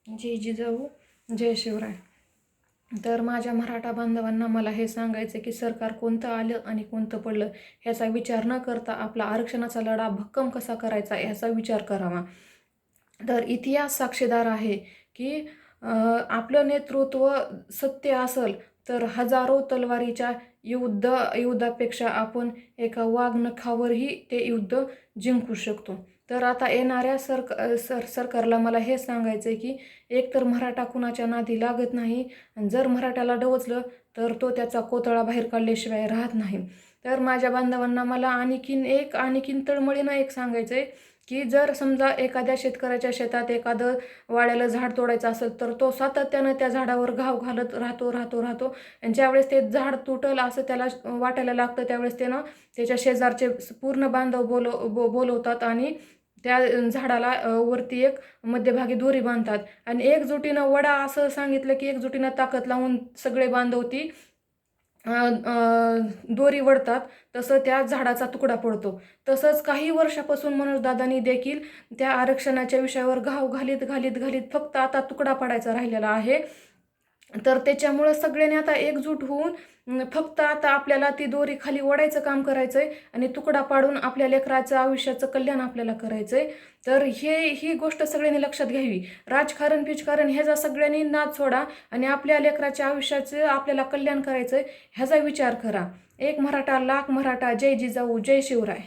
जय जिजाऊ जय शिवराय. तर माझ्या मराठा बांधवांना मला हे सांगायचं की सरकार कोणतं आलं आणि कोणतं पडलं ह्याचा विचार न करता आपला आरक्षणाचा लढा भक्कम कसा करायचा ह्याचा विचार करावा. तर इतिहास साक्षीदार आहे की आपलं नेतृत्व सत्य असेल तर हजारो तलवारीच्या युद्धापेक्षा आपण एका वाघनखावरही ते युद्ध जिंकू शकतो. तर आता येणाऱ्या सरकारला मला हे सांगायचं आहे की एकतर मराठा कुणाच्या नादी लागत नाही आणि जर मराठ्याला डवचलं तर तो त्याचा कोतळा बाहेर काढल्याशिवाय राहत नाही. तर माझ्या बांधवांना मला आणखीन तळमळीनं एक सांगायचं आहे की जर समजा एखाद्या शेतकऱ्याच्या शेतात एखादं वाड्याला झाड तोडायचं असेल तर तो सातत्यानं त्या झाडावर घाव घालत राहतो आणि ज्यावेळेस ते झाड तुटल असं त्याला वाटायला लागतं त्यावेळेस त्यानं त्याच्या शेजारचे पूर्ण बांधव बोलवतात आणि त्या झाडाला वरती एक मध्यभागी दोरी बांधतात आणि एकजुटीनं वडा असं सांगितलं की एकजुटीनं ताकद लावून सगळे बांधव ती दोरी वडतात तसं त्या झाडाचा तुकडा पडतो. तसंच काही वर्षापासून मनोजदादांनी देखील त्या आरक्षणाच्या विषयावर घाव घालीत फक्त आता तुकडा पडायचा राहिलेला आहे. तर त्याच्यामुळं सगळ्यांनी आता एकजूट होऊन फक्त आता आपल्याला ती दोरी खाली ओढायचं काम करायचंय आणि तुकडा पाडून आपल्या लेकराचं आयुष्याचं कल्याण आपल्याला करायचंय. तर ही गोष्ट सगळ्यांनी लक्षात घ्यावी. राजकारण ह्याचा सगळ्यांनी नाद सोडा आणि आपल्या लेकराच्या आयुष्याचं आपल्याला कल्याण करायचंय ह्याचा विचार करा. एक मराठा लाख मराठा. जय जिजाऊ जय शिवराय.